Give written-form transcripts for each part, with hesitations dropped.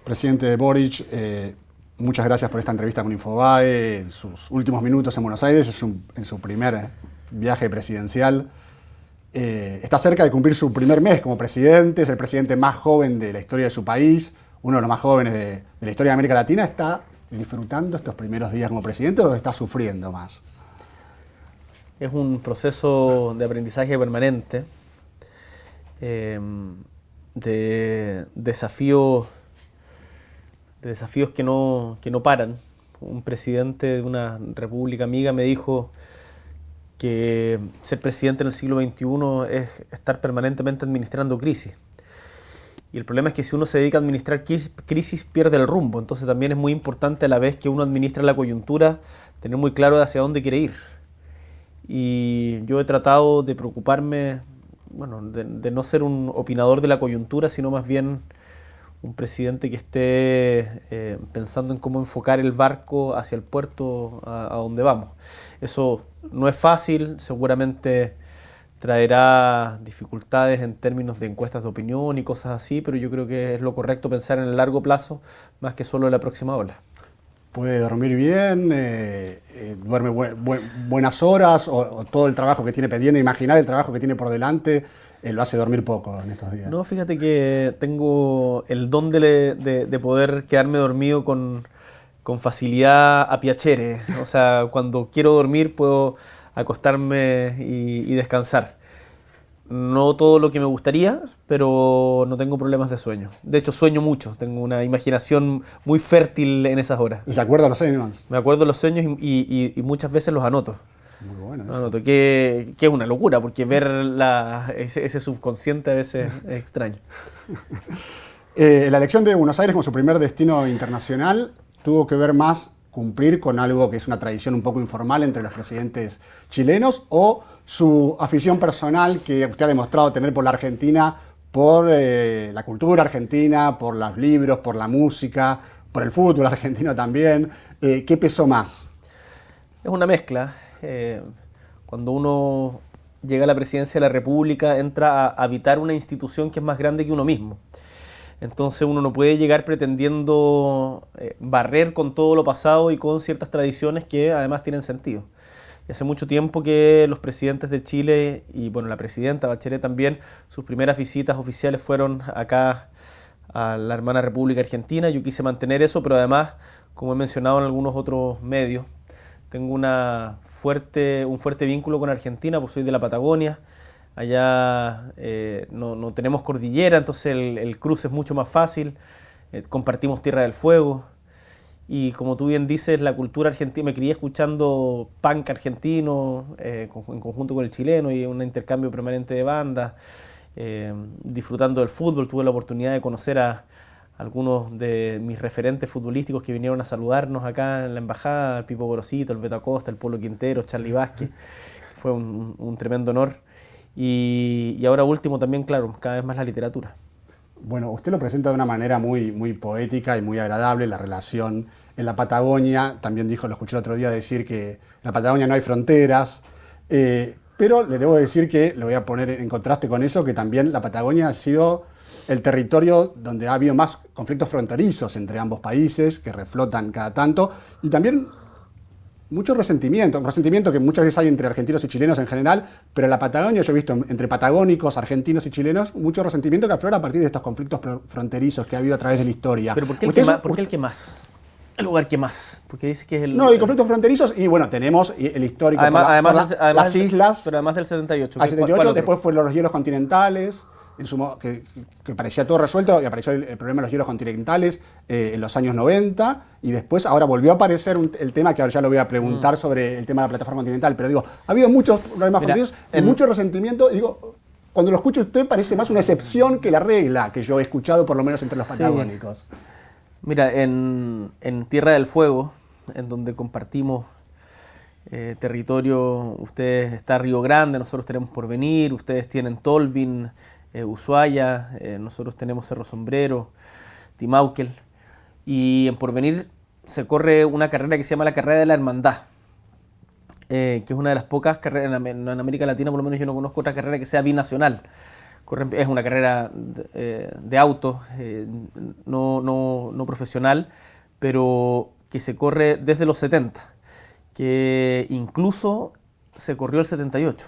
Presidente Boric, muchas gracias por esta entrevista con Infobae. En sus últimos minutos en Buenos Aires, en su primer viaje presidencial. Está cerca de cumplir su primer mes como presidente, es el presidente más joven de la historia de su país, uno de los más jóvenes de la historia de América Latina. ¿Está disfrutando estos primeros días como presidente o está sufriendo más? Es un proceso de aprendizaje permanente, de desafíos que no paran. Un presidente de una república amiga me dijo que ser presidente en el siglo XXI es estar permanentemente administrando crisis. Y el problema es que si uno se dedica a administrar crisis, pierde el rumbo. Entonces también es muy importante, a la vez que uno administra la coyuntura, tener muy claro hacia dónde quiere ir. Y yo he tratado de preocuparme, de no ser un opinador de la coyuntura, sino más bien un presidente que esté pensando en cómo enfocar el barco hacia el puerto a donde vamos. Eso no es fácil, seguramente traerá dificultades en términos de encuestas de opinión y cosas así, pero yo creo que es lo correcto pensar en el largo plazo más que solo en la próxima ola. ¿Puede dormir bien? ¿Duerme buenas horas? ¿O todo el trabajo que tiene pendiente, imaginar el trabajo que tiene por delante, lo hace dormir poco en estos días? No, fíjate que tengo el don de poder quedarme dormido con facilidad a piacere. O sea, cuando quiero dormir puedo acostarme y descansar. No todo lo que me gustaría, pero no tengo problemas de sueño. De hecho, sueño mucho. Tengo una imaginación muy fértil en esas horas. ¿Y se acuerda de los sueños? Me acuerdo de los sueños y muchas veces los anoto. Muy bueno. Los anoto, que es una locura, porque ver ese subconsciente a veces es extraño. La elección de Buenos Aires como su primer destino internacional tuvo que ver más cumplir con algo que es una tradición un poco informal entre los presidentes chilenos, o su afición personal que usted ha demostrado tener por la Argentina, por la cultura argentina, por los libros, por la música, por el fútbol argentino también. ¿Qué pesó más? Es una mezcla. Cuando uno llega a la presidencia de la República, entra a habitar una institución que es más grande que uno mismo. Entonces uno no puede llegar pretendiendo barrer con todo lo pasado y con ciertas tradiciones que además tienen sentido. Y hace mucho tiempo que los presidentes de Chile y la presidenta Bachelet también, sus primeras visitas oficiales fueron acá a la hermana República Argentina. Yo quise mantener eso, pero además, como he mencionado en algunos otros medios, tengo un fuerte vínculo con Argentina, pues soy de la Patagonia. Allá no tenemos cordillera, entonces el cruce es mucho más fácil. Compartimos Tierra del Fuego. Y como tú bien dices, la cultura argentina, me crié escuchando punk argentino en conjunto con el chileno y un intercambio permanente de bandas, disfrutando del fútbol. Tuve la oportunidad de conocer a algunos de mis referentes futbolísticos que vinieron a saludarnos acá en la embajada: el Pipo Gorosito, el Beto Acosta, el Polo Quintero, Charly Vázquez. Fue un tremendo honor. Y ahora último también, claro, cada vez más la literatura. Bueno, usted lo presenta de una manera muy, muy poética y muy agradable, la relación en la Patagonia. También dijo, lo escuché el otro día decir que en la Patagonia no hay fronteras. Pero le debo decir que, lo voy a poner en contraste con eso, que también la Patagonia ha sido el territorio donde ha habido más conflictos fronterizos entre ambos países, que reflotan cada tanto, y también mucho resentimiento, un resentimiento que muchas veces hay entre argentinos y chilenos en general, pero en la Patagonia yo he visto entre patagónicos, argentinos y chilenos, mucho resentimiento que aflora a partir de estos conflictos fronterizos que ha habido a través de la historia. ¿Pero por qué el que más? El lugar que más, porque dice que es el... No, hay conflictos fronterizos y tenemos el histórico además las islas. Pero además del 78. Al 78, después fueron los hielos continentales, que parecía todo resuelto, y apareció el problema de los hielos continentales en los años 90, y después ahora volvió a aparecer el tema que ahora ya lo voy a preguntar sobre el tema de la plataforma continental, pero digo, ha habido muchos problemas fronterizos y mucho resentimiento, y digo, cuando lo escucho usted parece más una excepción que la regla que yo he escuchado por lo menos entre los patagónicos. Mira, en Tierra del Fuego, en donde compartimos territorio, ustedes está Río Grande, nosotros tenemos Porvenir, ustedes tienen Tolvin, Ushuaia, nosotros tenemos Cerro Sombrero, Timauquel, y en Porvenir se corre una carrera que se llama la Carrera de la Hermandad, que es una de las pocas carreras en América Latina, por lo menos yo no conozco otra carrera que sea binacional. Es una carrera de autos, no profesional, pero que se corre desde los 70, que incluso se corrió el 78.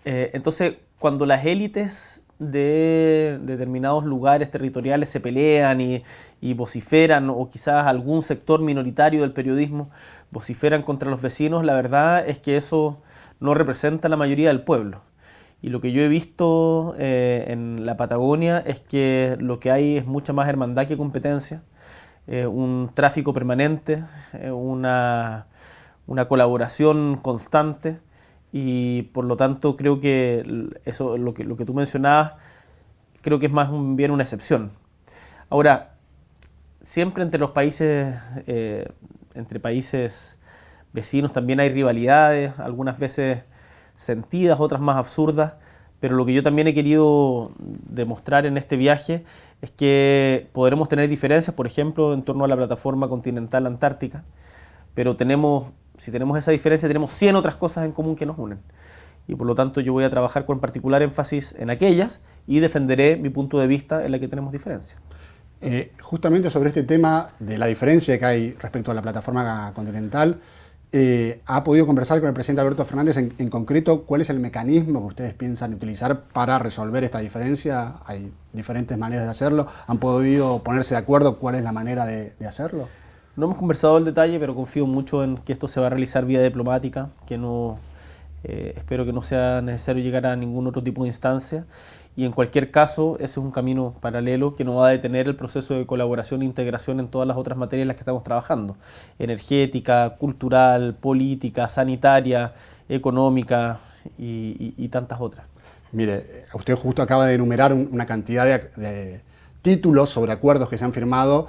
Entonces, cuando las élites de determinados lugares territoriales se pelean y vociferan, o quizás algún sector minoritario del periodismo vociferan contra los vecinos, la verdad es que eso no representa la mayoría del pueblo. Y lo que yo he visto en la Patagonia es que lo que hay es mucha más hermandad que competencia, un tráfico permanente, una colaboración constante, y por lo tanto creo que eso, lo que tú mencionabas, creo que es más bien una excepción. Ahora, siempre entre los países, entre países vecinos también hay rivalidades, algunas veces sentidas, otras más absurdas, pero lo que yo también he querido demostrar en este viaje es que podremos tener diferencias, por ejemplo, en torno a la plataforma continental antártica, pero si tenemos esa diferencia, tenemos 100 otras cosas en común que nos unen. Y por lo tanto yo voy a trabajar con particular énfasis en aquellas y defenderé mi punto de vista en la que tenemos diferencias. Justamente sobre este tema de la diferencia que hay respecto a la plataforma continental, ¿ha podido conversar con el presidente Alberto Fernández en concreto cuál es el mecanismo que ustedes piensan utilizar para resolver esta diferencia? ¿Hay diferentes maneras de hacerlo? ¿Han podido ponerse de acuerdo cuál es la manera de hacerlo? No hemos conversado el detalle, pero confío mucho en que esto se va a realizar vía diplomática, que no, espero que no sea necesario llegar a ningún otro tipo de instancia. Y en cualquier caso, ese es un camino paralelo que no va a detener el proceso de colaboración e integración en todas las otras materias en las que estamos trabajando: energética, cultural, política, sanitaria, económica y tantas otras. Mire, usted justo acaba de enumerar una cantidad de títulos sobre acuerdos que se han firmado.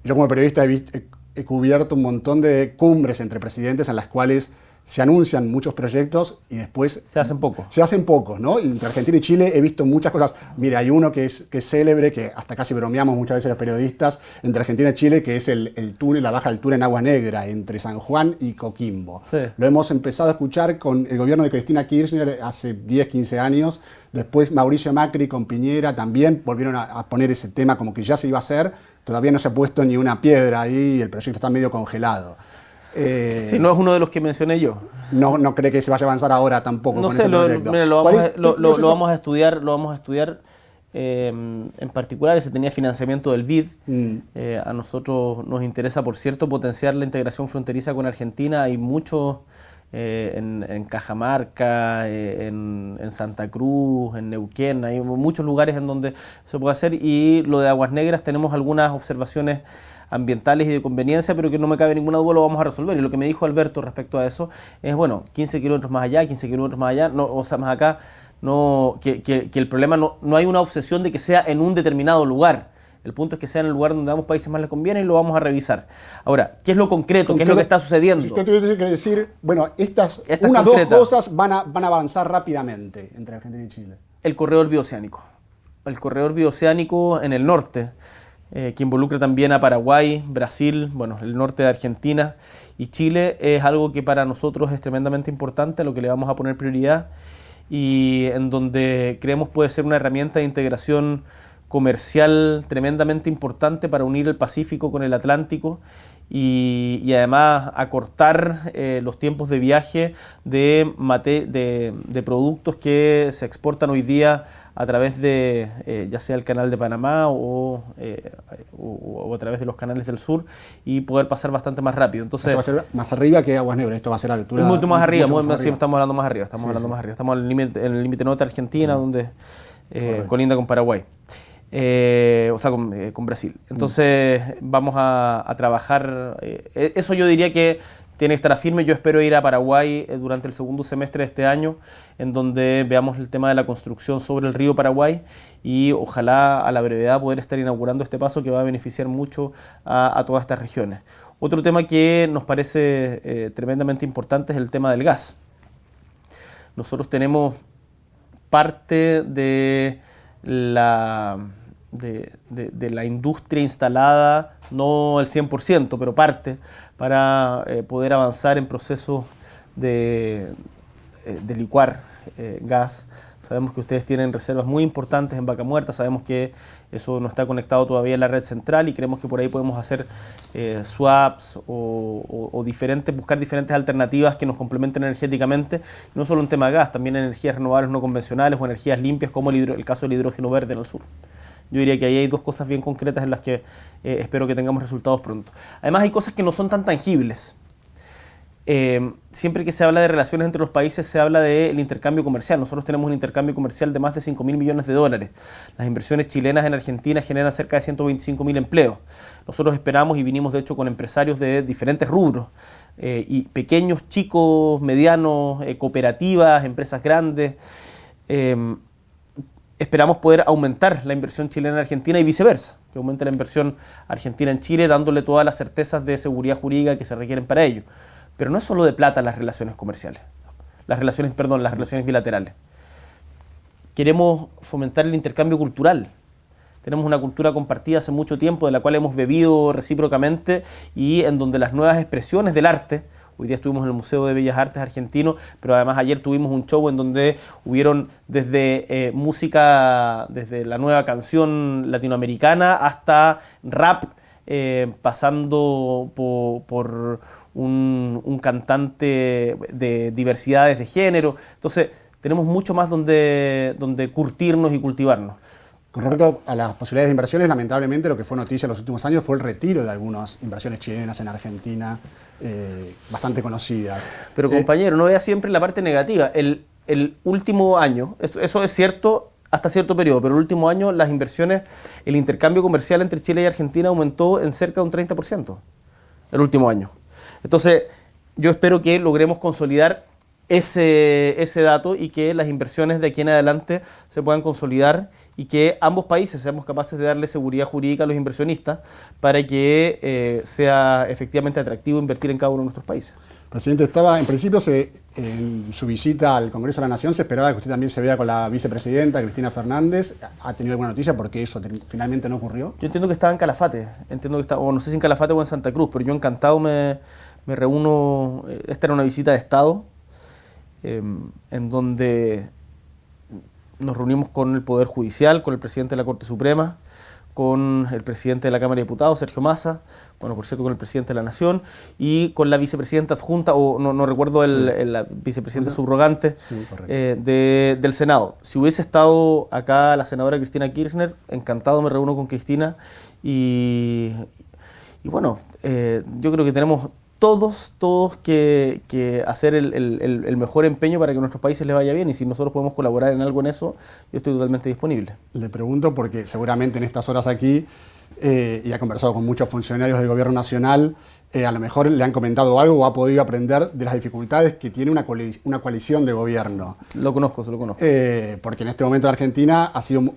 Yo como periodista he cubierto un montón de cumbres entre presidentes en las cuales se anuncian muchos proyectos y después se hacen pocos. Se hacen pocos, ¿no? Y entre Argentina y Chile he visto muchas cosas. Mire, hay uno que es célebre, que hasta casi bromeamos muchas veces los periodistas, entre Argentina y Chile, que es el túnel, la baja altura en Agua Negra, entre San Juan y Coquimbo. Sí. Lo hemos empezado a escuchar con el gobierno de Cristina Kirchner hace 10, 15 años. Después Mauricio Macri con Piñera también volvieron a poner ese tema como que ya se iba a hacer. Todavía no se ha puesto ni una piedra ahí, el proyecto está medio congelado. Si no es uno de los que mencioné yo. No cree que se vaya a avanzar ahora tampoco. No con sé, ese proyecto. lo vamos a estudiar. En particular, ese tenía financiamiento del BID. A nosotros nos interesa, por cierto, potenciar la integración fronteriza con Argentina. Hay muchos en Cajamarca, en Santa Cruz, en Neuquén, hay muchos lugares en donde se puede hacer, y lo de Aguas Negras tenemos algunas observaciones ambientales y de conveniencia, pero que no me cabe ninguna duda lo vamos a resolver. Y lo que me dijo Alberto respecto a eso es, bueno, 15 kilómetros más allá, 15 kilómetros más allá, no, o sea, más acá, no, que el problema no hay una obsesión de que sea en un determinado lugar. El punto es que sea en el lugar donde a ambos países más les conviene, y lo vamos a revisar. Ahora, ¿qué es lo concreto? ¿Qué es lo que está sucediendo? Si usted tuviese que decir, bueno, estas dos cosas van a avanzar rápidamente entre Argentina y Chile. El corredor bioceánico. El corredor bioceánico en el norte, que involucra también a Paraguay, Brasil, bueno, el norte de Argentina y Chile, es algo que para nosotros es tremendamente importante, a lo que le vamos a poner prioridad, y en donde creemos puede ser una herramienta de integración comercial tremendamente importante para unir el Pacífico con el Atlántico, y además acortar los tiempos de viaje de productos que se exportan hoy día a través de ya sea el canal de Panamá o a través de los canales del sur, y poder pasar bastante más rápido. Entonces, esto va a ser más arriba que Aguas Negras, esto va a ser a la altura. Mucho más arriba, estamos hablando más arriba, estamos en el límite norte de Argentina, donde colinda con Paraguay. O sea, con Brasil. Entonces vamos a trabajar, eso yo diría que tiene que estar firme. Yo espero ir a Paraguay durante el segundo semestre de este año, en donde veamos el tema de la construcción sobre el río Paraguay, y ojalá a la brevedad poder estar inaugurando este paso que va a beneficiar mucho a todas estas regiones. Otro tema que nos parece tremendamente importante es el tema del gas. Nosotros tenemos parte de la industria instalada, no el 100%, pero parte, para poder avanzar en procesos de licuar gas, Sabemos que ustedes tienen reservas muy importantes en Vaca Muerta, sabemos que eso no está conectado todavía en la red central y creemos que por ahí podemos hacer swaps o buscar diferentes alternativas que nos complementen energéticamente, no solo en tema de gas, también energías renovables no convencionales o energías limpias como el caso del hidrógeno verde en el sur. Yo diría que ahí hay dos cosas bien concretas en las que espero que tengamos resultados pronto. Además hay cosas que no son tan tangibles. Siempre que se habla de relaciones entre los países se habla del intercambio comercial. Nosotros tenemos un intercambio comercial de más de 5.000 millones de dólares. Las inversiones chilenas en Argentina generan cerca de 125.000 empleos. Nosotros esperamos y vinimos de hecho con empresarios de diferentes rubros, y pequeños, chicos, medianos, cooperativas, empresas grandes. Esperamos poder aumentar la inversión chilena en Argentina y viceversa, que aumente la inversión argentina en Chile, dándole todas las certezas de seguridad jurídica que se requieren para ello. Pero no es solo de plata las relaciones comerciales, las relaciones bilaterales. Queremos fomentar el intercambio cultural. Tenemos una cultura compartida hace mucho tiempo, de la cual hemos bebido recíprocamente y en donde las nuevas expresiones del arte, hoy día estuvimos en el Museo de Bellas Artes argentino, pero además ayer tuvimos un show en donde hubieron desde música, desde la nueva canción latinoamericana hasta rap, pasando por un cantante de diversidades de género. Entonces tenemos mucho más donde curtirnos y cultivarnos. Con respecto a las posibilidades de inversiones, lamentablemente lo que fue noticia en los últimos años fue el retiro de algunas inversiones chilenas en Argentina, bastante conocidas. Pero compañero, no vea siempre la parte negativa. El último año, eso es cierto hasta cierto periodo, pero el último año las inversiones, el intercambio comercial entre Chile y Argentina aumentó en cerca de un 30%, el último año. Entonces, yo espero que logremos consolidar ese dato y que las inversiones de aquí en adelante se puedan consolidar y que ambos países seamos capaces de darle seguridad jurídica a los inversionistas para que sea efectivamente atractivo invertir en cada uno de nuestros países. Presidente, en principio, en su visita al Congreso de la Nación se esperaba que usted también se vea con la vicepresidenta, Cristina Fernández. ¿Ha tenido alguna noticia porque eso finalmente no ocurrió? Yo entiendo que estaba en Calafate, o no sé si en Calafate o en Santa Cruz, pero yo encantado me reúno. Esta era una visita de Estado, en donde nos reunimos con el Poder Judicial, con el presidente de la Corte Suprema, con el presidente de la Cámara de Diputados, Sergio Massa, bueno, por cierto, con el presidente de la Nación, y con la vicepresidenta adjunta, o no recuerdo la vicepresidenta subrogante, sí, del Senado. Si hubiese estado acá la senadora Cristina Kirchner, encantado me reúno con Cristina, y bueno, yo creo que tenemos todos que hacer el mejor empeño para que a nuestros países les vaya bien, y si nosotros podemos colaborar en algo en eso, yo estoy totalmente disponible. Le pregunto porque seguramente en estas horas aquí, y ha conversado con muchos funcionarios del gobierno nacional, a lo mejor le han comentado algo o ha podido aprender de las dificultades que tiene una coalición de gobierno. Lo conozco. Porque en este momento en Argentina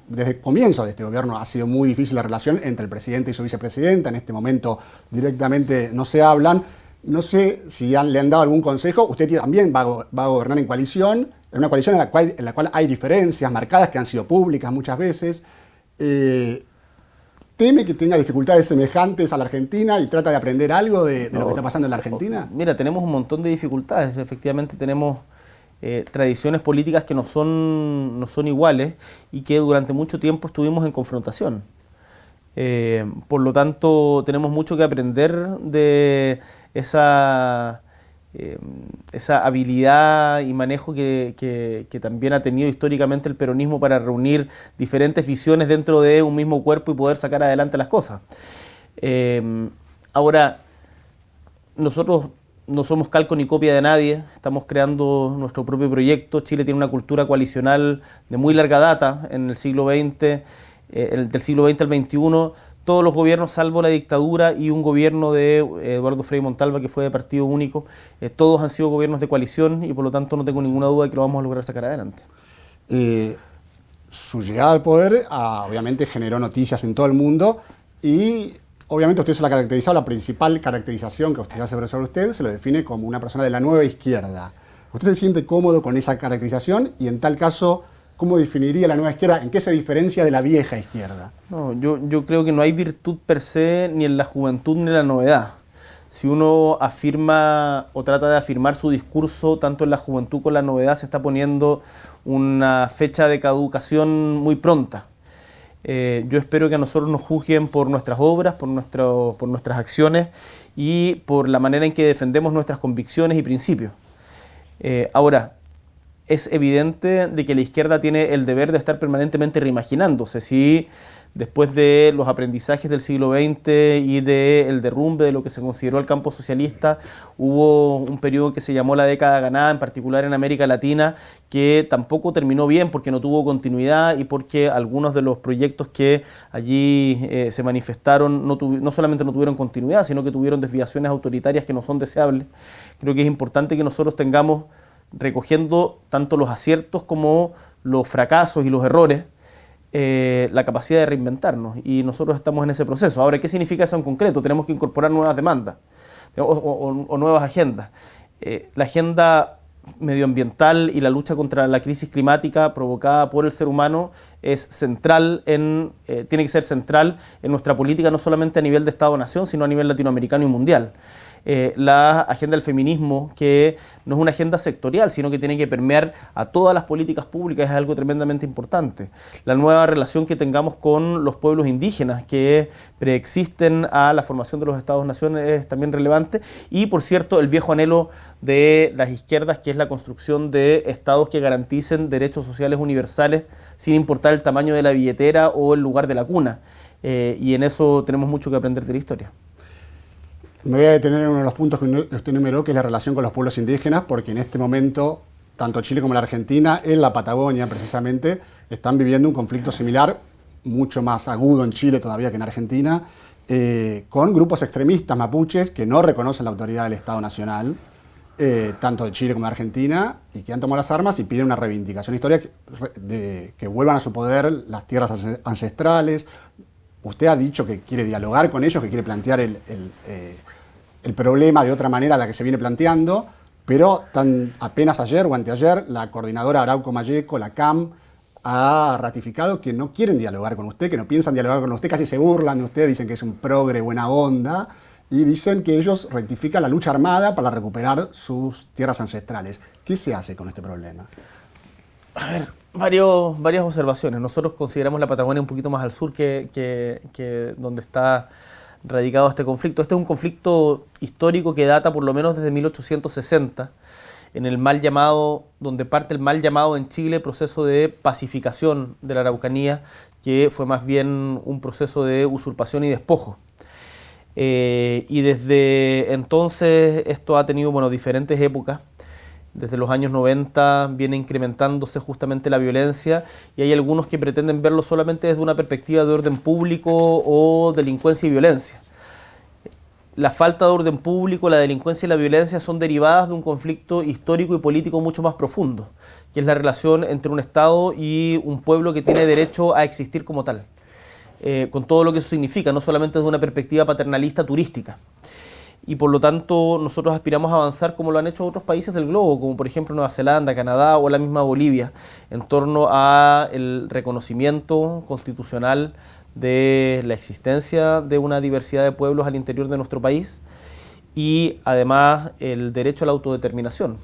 desde el comienzo de este gobierno ha sido muy difícil la relación entre el presidente y su vicepresidenta. En este momento directamente no se hablan. No sé si le han dado algún consejo. Usted también va a gobernar en una coalición en la cual hay diferencias marcadas que han sido públicas muchas veces. ¿Teme que tenga dificultades semejantes a la Argentina y trata de aprender algo de lo que está pasando en la Argentina? Mira, tenemos un montón de dificultades. Efectivamente tenemos tradiciones políticas que no son iguales y que durante mucho tiempo estuvimos en confrontación. Por lo tanto, tenemos mucho que aprender de esa habilidad y manejo que también ha tenido históricamente el peronismo para reunir diferentes visiones dentro de un mismo cuerpo y poder sacar adelante las cosas. Ahora, nosotros no somos calco ni copia de nadie, estamos creando nuestro propio proyecto. Chile tiene una cultura coalicional de muy larga data en el siglo XX. Del siglo XX al XXI, todos los gobiernos, salvo la dictadura y un gobierno de Eduardo Frei Montalva, que fue de partido único, todos han sido gobiernos de coalición y por lo tanto no tengo ninguna duda de que lo vamos a lograr sacar adelante. Su llegada al poder obviamente generó noticias en todo el mundo y obviamente usted se la caracterizado, la principal caracterización que usted hace sobre usted se lo define como una persona de la nueva izquierda. ¿Usted se siente cómodo con esa caracterización y en tal caso ¿cómo definiría la nueva izquierda? ¿En qué se diferencia de la vieja izquierda? No, yo creo que no hay virtud per se ni en la juventud ni en la novedad. si uno afirma o trata de afirmar su discurso, tanto en la juventud como en la novedad, se está poniendo una fecha de caducación muy pronta. Yo espero que a nosotros nos juzguen por nuestras obras, por nuestras acciones y por la manera en que defendemos nuestras convicciones y principios. Ahora, es evidente de que la izquierda tiene el deber de estar permanentemente reimaginándose. Si después de los aprendizajes del siglo XX y del derrumbe de lo que se consideró el campo socialista, hubo un periodo que se llamó la década ganada, en particular en América Latina, que tampoco terminó bien porque no tuvo continuidad y porque algunos de los proyectos que allí se manifestaron no solamente no tuvieron continuidad, sino que tuvieron desviaciones autoritarias que no son deseables. Creo que es importante que nosotros tengamos, recogiendo tanto los aciertos como los fracasos y los errores, la capacidad de reinventarnos, y nosotros estamos en ese proceso. Ahora, ¿qué significa eso en concreto? Tenemos que incorporar nuevas demandas o nuevas agendas. La agenda medioambiental y la lucha contra la crisis climática provocada por el ser humano es central tiene que ser central en nuestra política, no solamente a nivel de Estado-Nación, sino a nivel latinoamericano y mundial. La agenda del feminismo, que no es una agenda sectorial, sino que tiene que permear a todas las políticas públicas, es algo tremendamente importante. La nueva relación que tengamos con los pueblos indígenas que preexisten a la formación de los Estados-naciones es también relevante. Y, por cierto, el viejo anhelo de las izquierdas, que es la construcción de estados que garanticen derechos sociales universales sin importar el tamaño de la billetera o el lugar de la cuna. Y en eso tenemos mucho que aprender de la historia. Me voy a detener en uno de los puntos que usted enumeró, que es la relación con los pueblos indígenas, porque en este momento, tanto Chile como la Argentina, en la Patagonia precisamente, están viviendo un conflicto similar, mucho más agudo en Chile todavía que en Argentina, con grupos extremistas mapuches que no reconocen la autoridad del Estado Nacional, tanto de Chile como de Argentina, y que han tomado las armas y piden una reivindicación histórica que vuelvan a su poder las tierras ancestrales. Usted ha dicho que quiere dialogar con ellos, que quiere plantear el problema de otra manera a la que se viene planteando, pero apenas ayer o anteayer la coordinadora Arauco Malleco, la CAM, ha ratificado que no quieren dialogar con usted, que no piensan dialogar con usted, casi se burlan de usted, dicen que es un progre buena onda, y dicen que ellos rectifican la lucha armada para recuperar sus tierras ancestrales. ¿Qué se hace con este problema? A ver, varias observaciones. Nosotros consideramos la Patagonia un poquito más al sur que donde está radicado este conflicto. Este es un conflicto histórico que data por lo menos desde 1860, en el mal llamado, donde parte el mal llamado en Chile proceso de pacificación de la Araucanía, que fue más bien un proceso de usurpación y despojo. Y desde entonces esto ha tenido diferentes épocas. Desde los años 90 viene incrementándose justamente la violencia, y hay algunos que pretenden verlo solamente desde una perspectiva de orden público o delincuencia y violencia. La falta de orden público, la delincuencia y la violencia son derivadas de un conflicto histórico y político mucho más profundo, que es la relación entre un Estado y un pueblo que tiene derecho a existir como tal, con todo lo que eso significa, no solamente desde una perspectiva paternalista turística. Y por lo tanto nosotros aspiramos a avanzar como lo han hecho otros países del globo, como por ejemplo Nueva Zelanda, Canadá o la misma Bolivia, en torno al reconocimiento constitucional de la existencia de una diversidad de pueblos al interior de nuestro país, y además el derecho a la autodeterminación.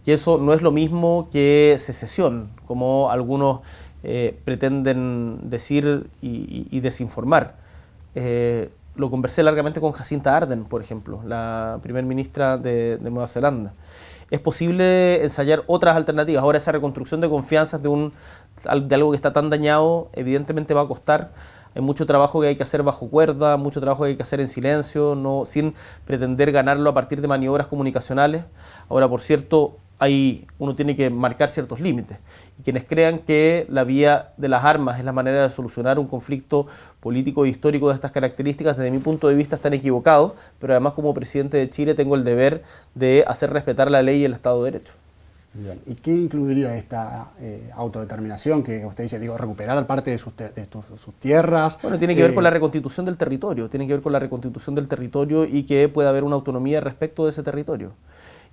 Y eso no es lo mismo que secesión, como algunos pretenden decir y desinformar. Lo conversé largamente con Jacinta Ardern, por ejemplo, la primer ministra de Nueva Zelanda. Es posible ensayar otras alternativas. Ahora, esa reconstrucción de confianzas de algo que está tan dañado, evidentemente va a costar. Hay mucho trabajo que hay que hacer bajo cuerda, mucho trabajo que hay que hacer en silencio, sin pretender ganarlo a partir de maniobras comunicacionales. Ahora, por cierto, uno tiene que marcar ciertos límites. Y quienes crean que la vía de las armas es la manera de solucionar un conflicto político e histórico de estas características, desde mi punto de vista están equivocados, pero además como presidente de Chile tengo el deber de hacer respetar la ley y el Estado de Derecho. Bien. ¿Y qué incluiría esta autodeterminación que usted dice, recuperar parte de sus tierras? Bueno, tiene que ver con la reconstitución del territorio, y que pueda haber una autonomía respecto de ese territorio.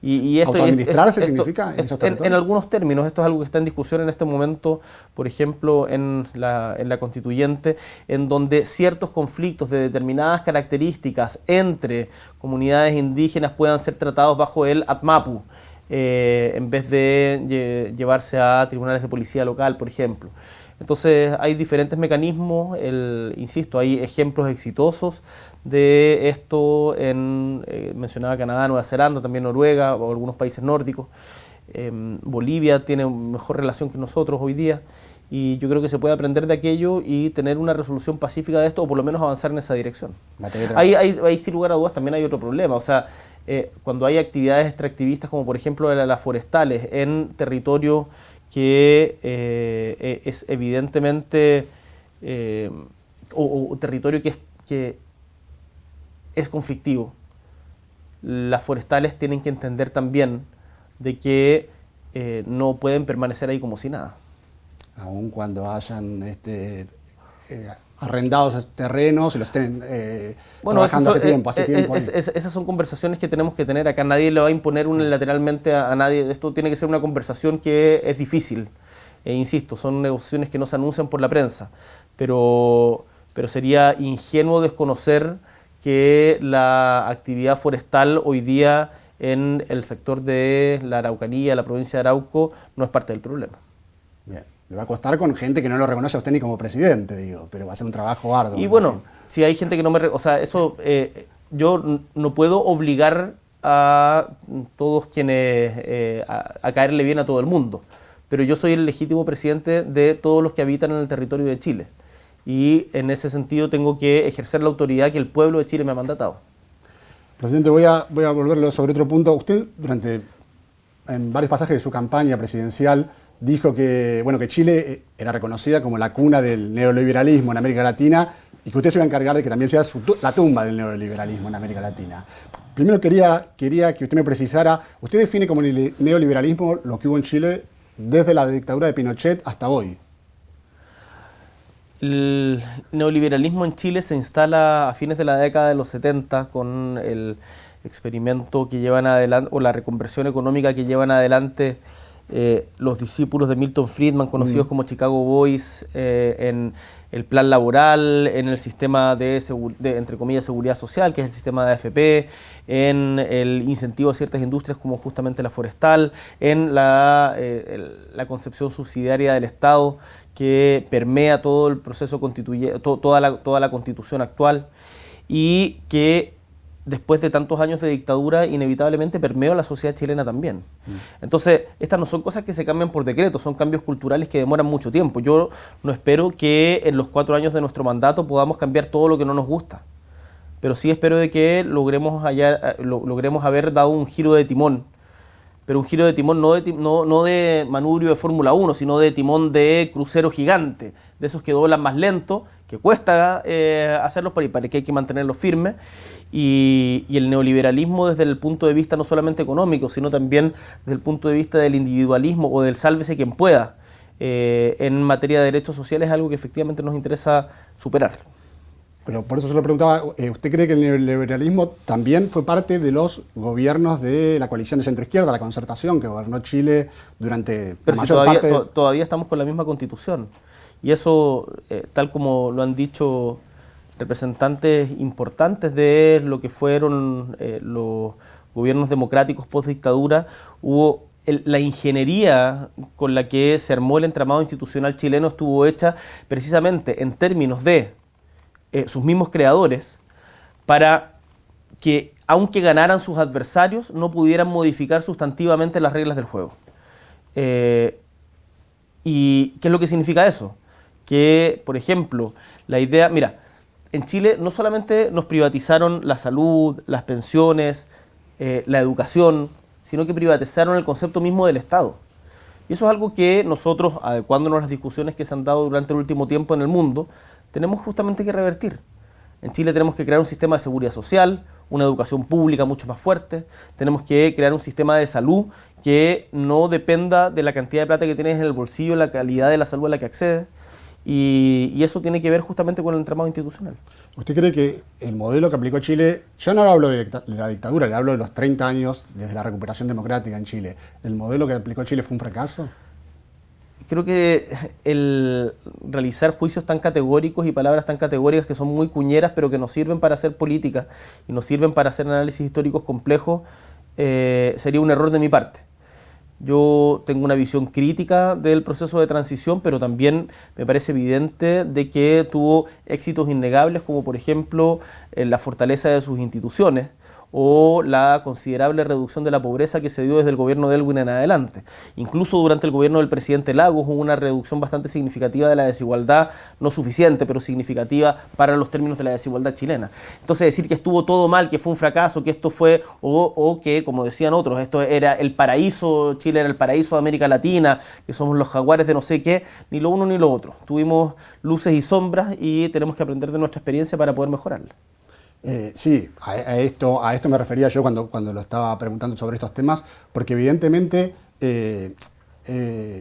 Y esto, ¿Autoadministrarse significa en esos territorios? En algunos términos, esto es algo que está en discusión en este momento, por ejemplo, en la Constituyente, en donde ciertos conflictos de determinadas características entre comunidades indígenas puedan ser tratados bajo el ATMAPU, en vez de llevarse a tribunales de policía local, por ejemplo. Entonces hay diferentes mecanismos, insisto, hay ejemplos exitosos de esto mencionaba Canadá, Nueva Zelanda, también Noruega o algunos países nórdicos. Bolivia tiene mejor relación que nosotros hoy día y yo creo que se puede aprender de aquello y tener una resolución pacífica de esto o por lo menos avanzar en esa dirección. Ahí sin lugar a dudas también hay otro problema, o sea, cuando hay actividades extractivistas como por ejemplo las forestales en territorio que es evidentemente o territorio que es conflictivo. Las forestales tienen que entender también de que no pueden permanecer ahí como si nada. Aun cuando hayan arrendado esos terrenos y los estén trabajando hace tiempo. Esas son conversaciones que tenemos que tener acá. Nadie le va a imponer unilateralmente a nadie. Esto tiene que ser una conversación que es difícil. Insisto, son negociaciones que no se anuncian por la prensa. Pero sería ingenuo desconocer que la actividad forestal hoy día en el sector de la Araucanía, la provincia de Arauco, no es parte del problema. Bien. Le va a costar con gente que no lo reconoce a usted ni como presidente, digo, pero va a ser un trabajo arduo. Y bueno, si hay gente que no me... O sea, eso... yo no puedo obligar a todos quienes... a caerle bien a todo el mundo, pero yo soy el legítimo presidente de todos los que habitan en el territorio de Chile. Y en ese sentido tengo que ejercer la autoridad que el pueblo de Chile me ha mandatado. Presidente, voy a volverlo sobre otro punto. Usted, en varios pasajes de su campaña presidencial, dijo que Chile era reconocida como la cuna del neoliberalismo en América Latina y que usted se iba a encargar de que también sea la tumba del neoliberalismo en América Latina. Primero quería que usted me precisara, ¿usted define como neoliberalismo lo que hubo en Chile desde la dictadura de Pinochet hasta hoy? El neoliberalismo en Chile se instala a fines de la década de los 70 con el experimento que llevan adelante, o la reconversión económica que llevan adelante los discípulos de Milton Friedman, conocidos como Chicago Boys, en el plan laboral, en el sistema de entre comillas, seguridad social, que es el sistema de AFP, en el incentivo a ciertas industrias como justamente la forestal, en la concepción subsidiaria del Estado que permea todo el proceso constituyente, toda la constitución actual, y que después de tantos años de dictadura inevitablemente permeó la sociedad chilena también. Entonces, estas no son cosas que se cambian por decreto, son cambios culturales que demoran mucho tiempo. Yo no espero que en los 4 años de nuestro mandato podamos cambiar todo lo que no nos gusta, pero sí espero de que logremos haber dado un giro de timón, pero un giro de timón no de manubrio de Fórmula 1, sino de timón de crucero gigante, de esos que doblan más lento, que cuesta hacerlos, pero para que hay que mantenerlos firmes. Y el neoliberalismo desde el punto de vista no solamente económico, sino también desde el punto de vista del individualismo o del sálvese quien pueda, en materia de derechos sociales es algo que efectivamente nos interesa superar. Pero por eso yo le preguntaba, ¿usted cree que el neoliberalismo también fue parte de los gobiernos de la coalición de centro-izquierda, la concertación que gobernó Chile durante la mayor parte? Todavía estamos con la misma constitución. Y eso, tal como lo han dicho representantes importantes de lo que fueron los gobiernos democráticos post-dictadura, hubo la ingeniería con la que se armó el entramado institucional chileno estuvo hecha precisamente en términos de sus mismos creadores, para que, aunque ganaran sus adversarios, no pudieran modificar sustantivamente las reglas del juego. ¿Y qué es lo que significa eso? Que, por ejemplo, la idea... Mira, en Chile no solamente nos privatizaron la salud, las pensiones, la educación, sino que privatizaron el concepto mismo del Estado. Y eso es algo que nosotros, adecuándonos a las discusiones que se han dado durante el último tiempo en el mundo, tenemos justamente que revertir. En Chile tenemos que crear un sistema de seguridad social, una educación pública mucho más fuerte, tenemos que crear un sistema de salud que no dependa de la cantidad de plata que tienes en el bolsillo, la calidad de la salud a la que accedes, y eso tiene que ver justamente con el entramado institucional. ¿Usted cree que el modelo que aplicó Chile, yo no hablo de la dictadura, le hablo de los 30 años desde la recuperación democrática en Chile, ¿el modelo que aplicó Chile fue un fracaso? Creo que el realizar juicios tan categóricos y palabras tan categóricas que son muy cuñeras, pero que nos sirven para hacer política y nos sirven para hacer análisis históricos complejos, sería un error de mi parte. Yo tengo una visión crítica del proceso de transición, pero también me parece evidente de que tuvo éxitos innegables, como por ejemplo la fortaleza de sus instituciones o la considerable reducción de la pobreza que se dio desde el gobierno de Elwin en adelante. Incluso durante el gobierno del presidente Lagos hubo una reducción bastante significativa de la desigualdad, no suficiente, pero significativa para los términos de la desigualdad chilena. Entonces decir que estuvo todo mal, que fue un fracaso, que esto fue, o que, como decían otros, esto era el paraíso, Chile era el paraíso de América Latina, que somos los jaguares de no sé qué, ni lo uno ni lo otro. Tuvimos luces y sombras y tenemos que aprender de nuestra experiencia para poder mejorarla. Sí, a esto me refería yo cuando lo estaba preguntando sobre estos temas, porque evidentemente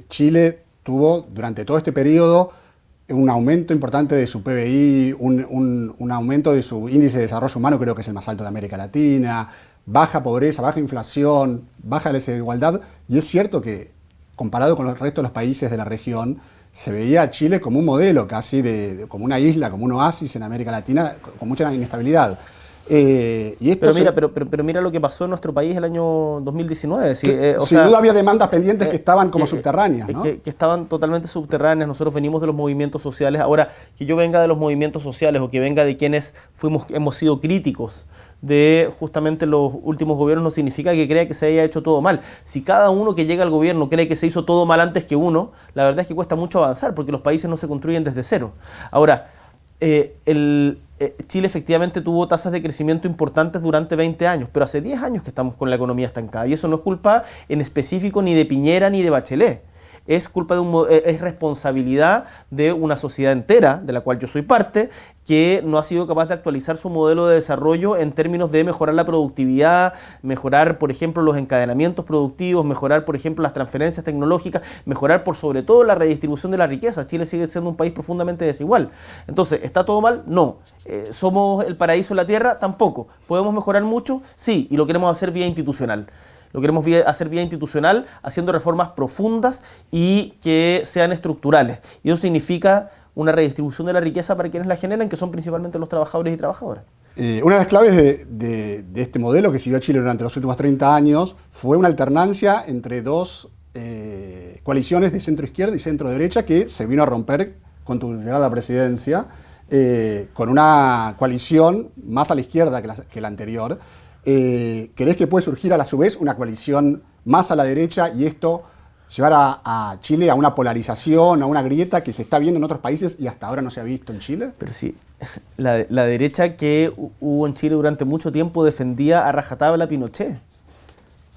Chile tuvo durante todo este periodo un aumento importante de su PBI, un aumento de su índice de desarrollo humano, creo que es el más alto de América Latina, baja pobreza, baja inflación, baja desigualdad, y es cierto que comparado con el resto de los países de la región, se veía a Chile como un modelo, casi como una isla, como un oasis en América Latina, con mucha inestabilidad. Y esto pero mira lo que pasó en nuestro país el año 2019. Sin duda había demandas pendientes que estaban como subterráneas, ¿no? Que estaban totalmente subterráneas. Nosotros venimos de los movimientos sociales. Ahora, que yo venga de los movimientos sociales o que venga de quienes hemos sido críticos de justamente los últimos gobiernos no significa que crea que se haya hecho todo mal. Si cada uno que llega al gobierno cree que se hizo todo mal antes que uno, la verdad es que cuesta mucho avanzar porque los países no se construyen desde cero. Ahora, Chile efectivamente tuvo tasas de crecimiento importantes durante 20 años, pero hace 10 años que estamos con la economía estancada y eso no es culpa en específico ni de Piñera ni de Bachelet. Es culpa es responsabilidad de una sociedad entera, de la cual yo soy parte, que no ha sido capaz de actualizar su modelo de desarrollo en términos de mejorar la productividad, mejorar, por ejemplo, los encadenamientos productivos, mejorar, por ejemplo, las transferencias tecnológicas, mejorar, por sobre todo, la redistribución de la riqueza. Chile sigue siendo un país profundamente desigual. Entonces, ¿está todo mal? No. ¿Somos el paraíso de la tierra? Tampoco. ¿Podemos mejorar mucho? Sí, y lo queremos hacer vía institucional. Lo queremos hacer vía institucional, haciendo reformas profundas y que sean estructurales. Y eso significa una redistribución de la riqueza para quienes la generan, que son principalmente los trabajadores y trabajadoras. Una de las claves de este modelo que siguió Chile durante los últimos 30 años fue una alternancia entre dos coaliciones de centro-izquierda y centro-derecha que se vino a romper con tu llegada a la presidencia, con una coalición más a la izquierda que la anterior. ¿Crees que puede surgir a la su vez una coalición más a la derecha y esto llevar a Chile a una polarización, a una grieta que se está viendo en otros países y hasta ahora no se ha visto en Chile? Pero sí, la derecha que hubo en Chile durante mucho tiempo defendía a rajatabla a Pinochet.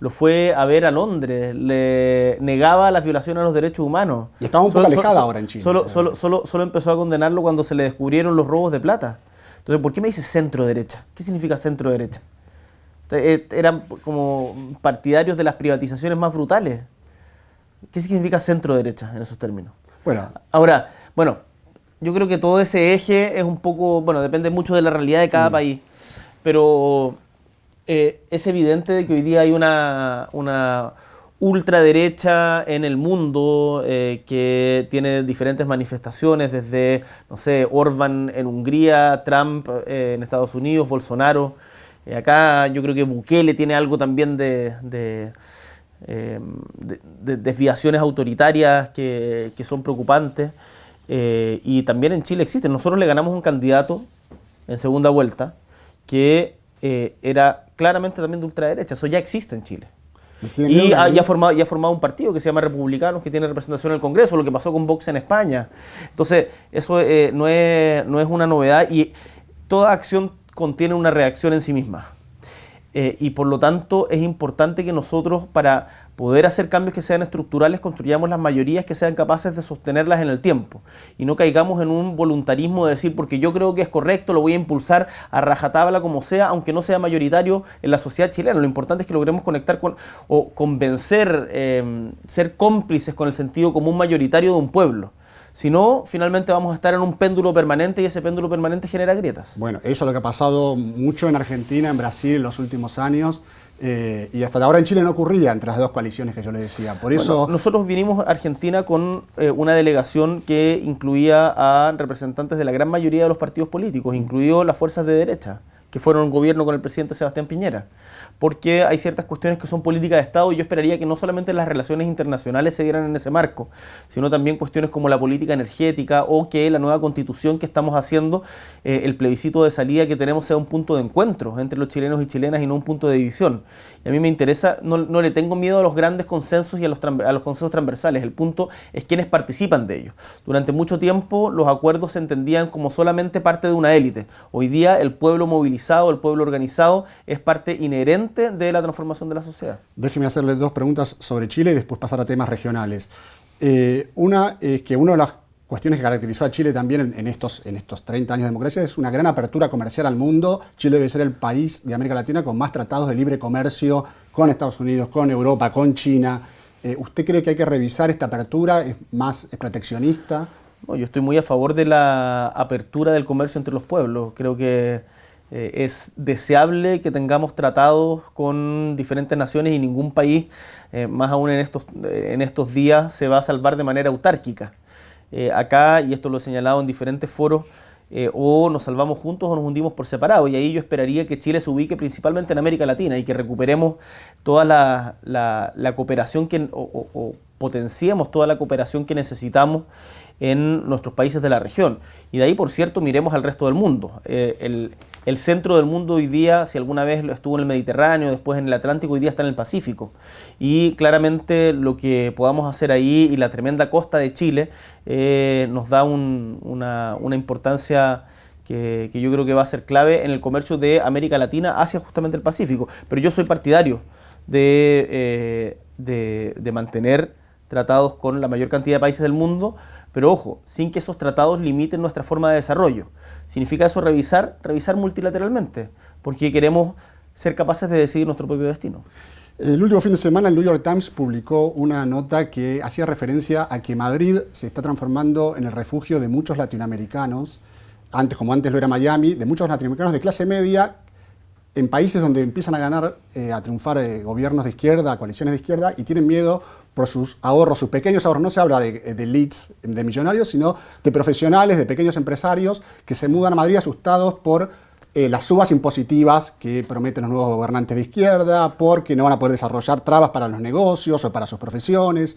Lo fue a ver a Londres, le negaba las violaciones a los derechos humanos. Y estaba un poco alejada ahora en Chile. Solo empezó a condenarlo cuando se le descubrieron los robos de plata. Entonces, ¿por qué me dice centro-derecha? ¿Qué significa centro-derecha? Eran como partidarios de las privatizaciones más brutales. ¿Qué significa centro-derecha en esos términos? Ahora, yo creo que todo ese eje es un poco, depende mucho de la realidad de cada país, pero es evidente de que hoy día hay una ultraderecha en el mundo que tiene diferentes manifestaciones, desde, Orbán en Hungría, Trump en Estados Unidos, Bolsonaro. Acá yo creo que Bukele tiene algo también de desviaciones autoritarias que son preocupantes. Y también en Chile existen. Nosotros le ganamos un candidato en segunda vuelta que era claramente también de ultraderecha. Eso ya existe en Chile. Y ha formado un partido que se llama Republicanos, que tiene representación en el Congreso, lo que pasó con Vox en España. Entonces, eso no es una novedad y toda acción contiene una reacción en sí misma. Y por lo tanto es importante que nosotros, para poder hacer cambios que sean estructurales, construyamos las mayorías que sean capaces de sostenerlas en el tiempo y no caigamos en un voluntarismo de decir porque yo creo que es correcto, lo voy a impulsar a rajatabla como sea, aunque no sea mayoritario en la sociedad chilena. Lo importante es que logremos conectar o convencer, ser cómplices con el sentido común mayoritario de un pueblo. Si no, finalmente vamos a estar en un péndulo permanente y ese péndulo permanente genera grietas. Bueno, eso es lo que ha pasado mucho en Argentina, en Brasil en los últimos años. Y hasta ahora en Chile no ocurría entre las dos coaliciones que yo le decía. Por eso, bueno, nosotros vinimos a Argentina con una delegación que incluía a representantes de la gran mayoría de los partidos políticos, incluido las fuerzas de derecha, que fueron un gobierno con el presidente Sebastián Piñera, porque hay ciertas cuestiones que son políticas de Estado y yo esperaría que no solamente las relaciones internacionales se dieran en ese marco, sino también cuestiones como la política energética o que la nueva constitución que estamos haciendo, el plebiscito de salida que tenemos sea un punto de encuentro entre los chilenos y chilenas y no un punto de división. Y a mí me interesa, no le tengo miedo a los grandes consensos y a los consensos transversales, el punto es quienes participan de ellos. Durante mucho tiempo los acuerdos se entendían como solamente parte de una élite. Hoy día el pueblo movilizado, el pueblo organizado es parte inherente de la transformación de la sociedad. Déjeme hacerle dos preguntas sobre Chile y después pasar a temas regionales. Una es que una de las cuestiones que caracterizó a Chile también en estos 30 años de democracia es una gran apertura comercial al mundo. Chile debe ser el país de América Latina con más tratados de libre comercio con Estados Unidos, con Europa, con China. ¿Usted cree que hay que revisar esta apertura? ¿Es proteccionista? No, yo estoy muy a favor de la apertura del comercio entre los pueblos. Creo que es deseable que tengamos tratados con diferentes naciones y ningún país, más aún en estos días, se va a salvar de manera autárquica. Acá, y esto lo he señalado en diferentes foros, o nos salvamos juntos o nos hundimos por separado. Y ahí yo esperaría que Chile se ubique principalmente en América Latina y que recuperemos toda la cooperación o potenciemos toda la cooperación que necesitamos en nuestros países de la región. Y de ahí, por cierto, miremos al resto del mundo. El centro del mundo hoy día, si alguna vez estuvo en el Mediterráneo, después en el Atlántico, hoy día está en el Pacífico. Y claramente lo que podamos hacer ahí y la tremenda costa de Chile nos da una importancia que yo creo que va a ser clave en el comercio de América Latina hacia justamente el Pacífico. Pero yo soy partidario de mantener tratados con la mayor cantidad de países del mundo, pero ojo, sin que esos tratados limiten nuestra forma de desarrollo. ¿Significa eso revisar multilateralmente? Porque queremos ser capaces de decidir nuestro propio destino. El último fin de semana el New York Times publicó una nota que hacía referencia a que Madrid se está transformando en el refugio de muchos latinoamericanos, como antes lo era Miami, de muchos latinoamericanos de clase media, en países donde empiezan a ganar, a triunfar gobiernos de izquierda, coaliciones de izquierda, y tienen miedo por sus ahorros, sus pequeños ahorros. No se habla de elites, de millonarios, sino de profesionales, de pequeños empresarios que se mudan a Madrid asustados por las subas impositivas que prometen los nuevos gobernantes de izquierda, porque no van a poder desarrollar trabas para los negocios o para sus profesiones.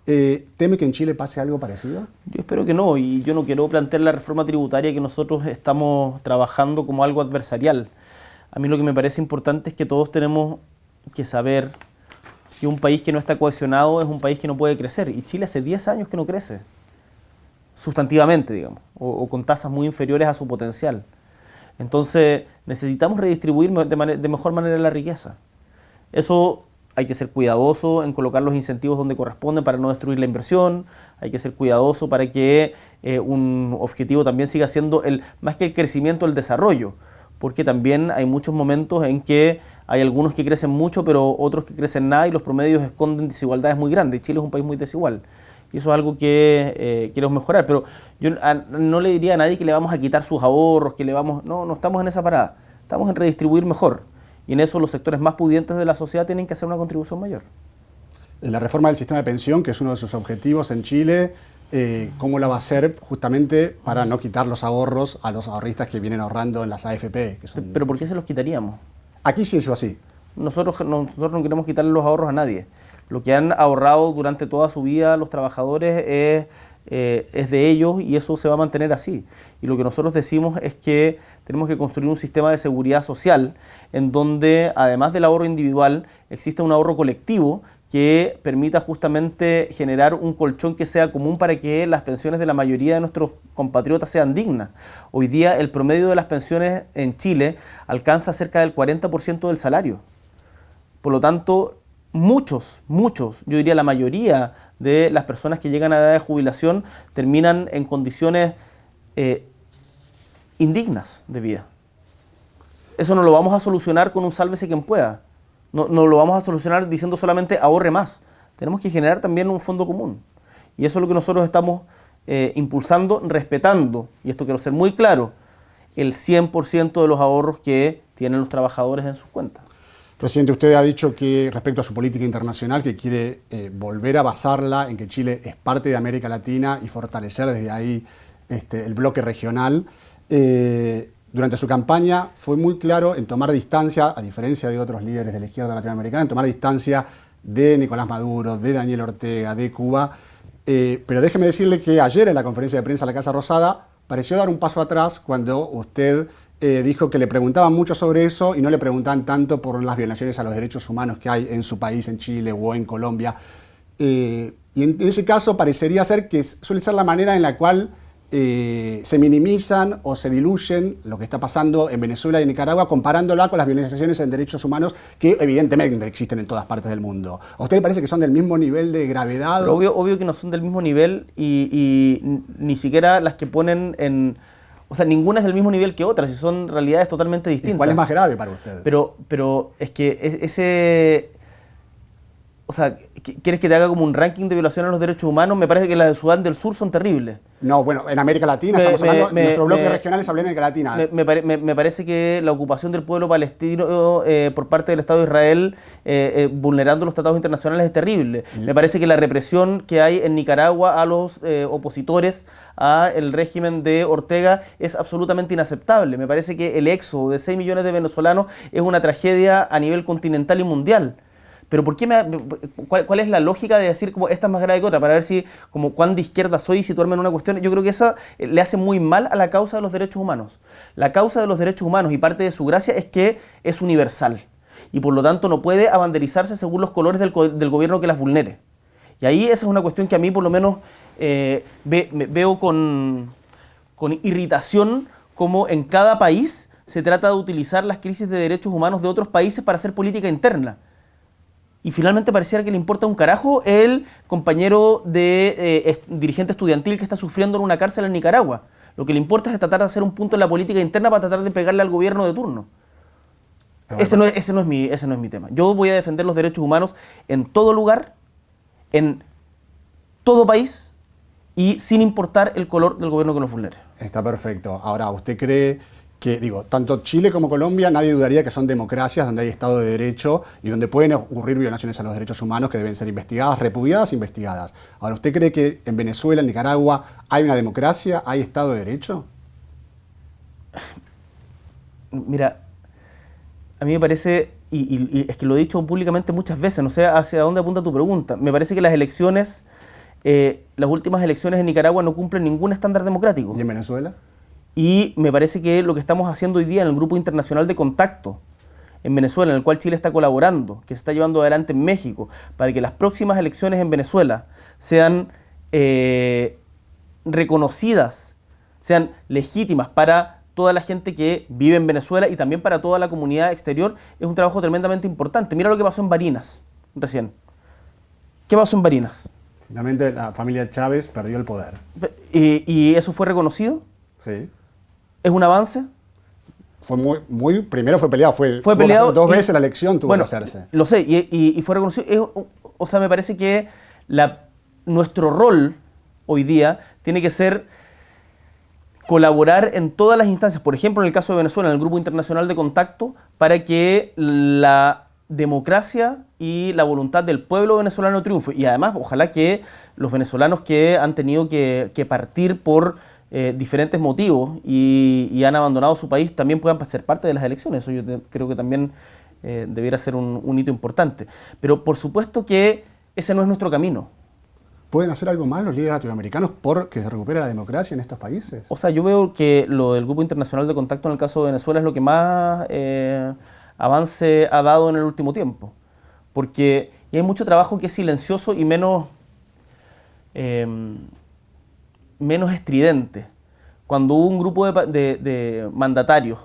¿Teme que en Chile pase algo parecido? Yo espero que no, y yo no quiero plantear la reforma tributaria que nosotros estamos trabajando como algo adversarial. A mí lo que me parece importante es que todos tenemos que saber que un país que no está cohesionado es un país que no puede crecer. Y Chile hace 10 años que no crece, sustantivamente, digamos, o con tasas muy inferiores a su potencial. Entonces, necesitamos redistribuir de mejor manera la riqueza. Eso hay que ser cuidadoso en colocar los incentivos donde corresponden para no destruir la inversión. Hay que ser cuidadoso para que un objetivo también siga siendo, más que el crecimiento, el desarrollo. Porque también hay muchos momentos en que hay algunos que crecen mucho, pero otros que crecen nada y los promedios esconden desigualdades muy grandes. Chile es un país muy desigual y eso es algo que queremos mejorar. Pero yo no le diría a nadie que le vamos a quitar sus ahorros, no estamos en esa parada. Estamos en redistribuir mejor y en eso los sectores más pudientes de la sociedad tienen que hacer una contribución mayor. La reforma del sistema de pensión, que es uno de sus objetivos en Chile, ¿cómo la va a hacer justamente para no quitar los ahorros a los ahorristas que vienen ahorrando en las AFP? ¿Pero por qué se los quitaríamos? Aquí sí es así. Nosotros no queremos quitarle los ahorros a nadie. Lo que han ahorrado durante toda su vida los trabajadores es de ellos y eso se va a mantener así. Y lo que nosotros decimos es que tenemos que construir un sistema de seguridad social en donde, además del ahorro individual, exista un ahorro colectivo que permita justamente generar un colchón que sea común para que las pensiones de la mayoría de nuestros compatriotas sean dignas. Hoy día el promedio de las pensiones en Chile alcanza cerca del 40% del salario. Por lo tanto, muchos, yo diría la mayoría de las personas que llegan a edad de jubilación terminan en condiciones indignas de vida. Eso no lo vamos a solucionar con un sálvese quien pueda. No lo vamos a solucionar diciendo solamente ahorre más. Tenemos que generar también un fondo común. Y eso es lo que nosotros estamos impulsando, respetando, y esto quiero ser muy claro, el 100% de los ahorros que tienen los trabajadores en sus cuentas. Presidente, usted ha dicho que respecto a su política internacional que quiere volver a basarla en que Chile es parte de América Latina y fortalecer desde ahí el bloque regional. Durante su campaña fue muy claro en tomar distancia, a diferencia de otros líderes de la izquierda latinoamericana, en tomar distancia de Nicolás Maduro, de Daniel Ortega, de Cuba. Pero déjeme decirle que ayer en la conferencia de prensa de la Casa Rosada pareció dar un paso atrás cuando usted dijo que le preguntaban mucho sobre eso y no le preguntaban tanto por las violaciones a los derechos humanos que hay en su país, en Chile o en Colombia. Y en ese caso parecería ser que suele ser la manera en la cual se minimizan o se diluyen lo que está pasando en Venezuela y Nicaragua comparándola con las violaciones en derechos humanos que evidentemente existen en todas partes del mundo. ¿A usted le parece que son del mismo nivel de gravedad? Pero obvio que no son del mismo nivel y ni siquiera las que ponen en... O sea, ninguna es del mismo nivel que otra, si son realidades totalmente distintas. ¿Y cuál es más grave para usted? Pero es que ese... O sea, ¿quieres que te haga como un ranking de violaciones a los derechos humanos? Me parece que las de Sudán del Sur son terribles. No, bueno, en América Latina, estamos hablando, nuestro bloque regional es América Latina. Me parece que la ocupación del pueblo palestino por parte del Estado de Israel, vulnerando los tratados internacionales, es terrible. Me parece que la represión que hay en Nicaragua a los opositores al régimen de Ortega es absolutamente inaceptable. Me parece que el éxodo de 6 millones de venezolanos es una tragedia a nivel continental y mundial. Pero ¿por qué cuál es la lógica de decir como esta es más grave que otra? Para ver si como cuán de izquierda soy y situarme en una cuestión. Yo creo que esa le hace muy mal a la causa de los derechos humanos. La causa de los derechos humanos y parte de su gracia es que es universal. Y por lo tanto no puede abanderizarse según los colores del gobierno que las vulnere. Y ahí esa es una cuestión que a mí por lo menos veo con irritación como en cada país se trata de utilizar las crisis de derechos humanos de otros países para hacer política interna. Y finalmente pareciera que le importa un carajo el compañero dirigente estudiantil que está sufriendo en una cárcel en Nicaragua. Lo que le importa es tratar de hacer un punto en la política interna para tratar de pegarle al gobierno de turno. Ese no es mi tema. Yo voy a defender los derechos humanos en todo lugar, en todo país y sin importar el color del gobierno que nos vulnere. Está perfecto. Ahora, ¿usted cree que, tanto Chile como Colombia, nadie dudaría que son democracias donde hay Estado de Derecho y donde pueden ocurrir violaciones a los derechos humanos que deben ser investigadas, repudiadas e investigadas? Ahora, ¿usted cree que en Venezuela, en Nicaragua, hay una democracia, hay Estado de Derecho? Mira, a mí me parece, y es que lo he dicho públicamente muchas veces, no sé hacia dónde apunta tu pregunta, me parece que las elecciones, las últimas elecciones en Nicaragua no cumplen ningún estándar democrático. ¿Y en Venezuela? Y me parece que lo que estamos haciendo hoy día en el Grupo Internacional de Contacto en Venezuela, en el cual Chile está colaborando, que se está llevando adelante en México, para que las próximas elecciones en Venezuela sean reconocidas, sean legítimas para toda la gente que vive en Venezuela y también para toda la comunidad exterior, es un trabajo tremendamente importante. Mira lo que pasó en Barinas recién. ¿Qué pasó en Barinas? Finalmente la familia Chávez perdió el poder. ¿Y eso fue reconocido? Sí. ¿Es un avance? Fue primero fue peleado, fue peleado dos veces la elección tuvo que hacerse. Lo sé, y fue reconocido. O sea, me parece que nuestro rol hoy día tiene que ser colaborar en todas las instancias, por ejemplo, en el caso de Venezuela, en el Grupo Internacional de Contacto, para que la democracia y la voluntad del pueblo venezolano triunfe. Y además, ojalá que los venezolanos que han tenido que partir por diferentes motivos y han abandonado su país también puedan ser parte de las elecciones. Eso yo creo que también debiera ser un hito importante. Pero por supuesto que ese no es nuestro camino. ¿Pueden hacer algo más los líderes latinoamericanos por que se recupere la democracia en estos países? O sea, yo veo que lo del Grupo Internacional de Contacto en el caso de Venezuela es lo que más avance ha dado en el último tiempo. Porque hay mucho trabajo que es silencioso y menos estridente. Cuando hubo un grupo de mandatarios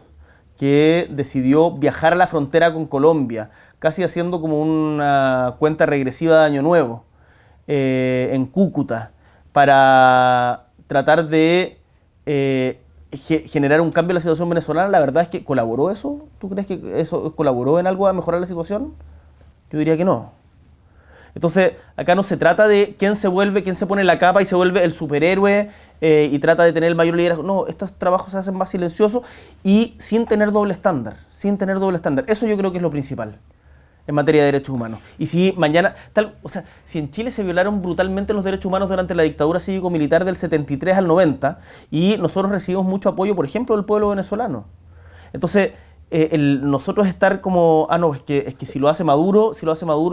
que decidió viajar a la frontera con Colombia, casi haciendo como una cuenta regresiva de Año Nuevo, en Cúcuta, para tratar de generar un cambio en la situación venezolana, la verdad es que ¿colaboró eso? ¿Tú crees que eso colaboró en algo a mejorar la situación? Yo diría que no. Entonces, acá no se trata de quién se pone la capa y se vuelve el superhéroe y trata de tener el mayor liderazgo. No, estos trabajos se hacen más silenciosos y sin tener doble estándar. Eso yo creo que es lo principal en materia de derechos humanos. Y si mañana, si en Chile se violaron brutalmente los derechos humanos durante la dictadura cívico-militar del 73 al 90 y nosotros recibimos mucho apoyo, por ejemplo, del pueblo venezolano. Entonces, nosotros estar como, no, es que si lo hace Maduro,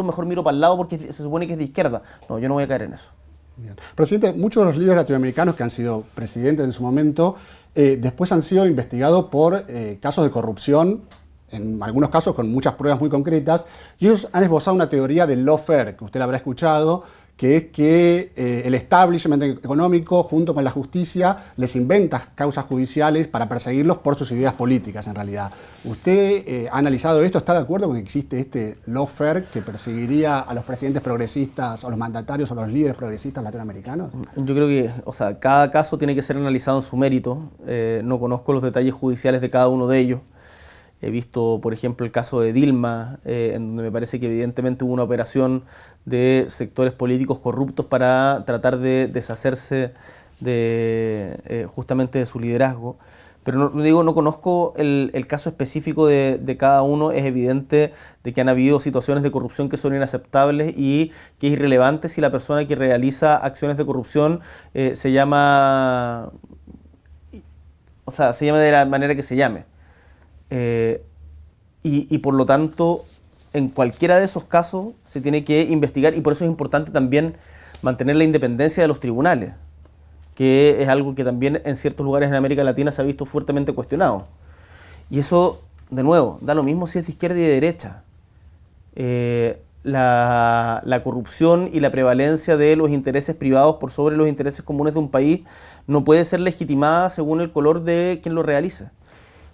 mejor miro para el lado porque se supone que es de izquierda. No, yo no voy a caer en eso. Bien. Presidente, muchos de los líderes latinoamericanos que han sido presidentes en su momento, después han sido investigados por casos de corrupción, en algunos casos con muchas pruebas muy concretas, y ellos han esbozado una teoría del lawfare, que usted la habrá escuchado, que es que el establishment económico, junto con la justicia, les inventa causas judiciales para perseguirlos por sus ideas políticas, en realidad. ¿Usted ha analizado esto? ¿Está de acuerdo con que existe este lawfare que perseguiría a los presidentes progresistas, o los mandatarios, o los líderes progresistas latinoamericanos? Yo creo que, cada caso tiene que ser analizado en su mérito. No conozco los detalles judiciales de cada uno de ellos. He visto, por ejemplo, el caso de Dilma, en donde me parece que evidentemente hubo una operación de sectores políticos corruptos para tratar de deshacerse justamente de su liderazgo. Pero no conozco el caso específico de cada uno. Es evidente de que han habido situaciones de corrupción que son inaceptables y que es irrelevante si la persona que realiza acciones de corrupción se llama de la manera que se llame. Y por lo tanto, en cualquiera de esos casos se tiene que investigar, y por eso es importante también mantener la independencia de los tribunales, que es algo que también en ciertos lugares en América Latina se ha visto fuertemente cuestionado. Y eso, de nuevo, da lo mismo si es de izquierda y de derecha. La corrupción y la prevalencia de los intereses privados por sobre los intereses comunes de un país no puede ser legitimada según el color de quien lo realice.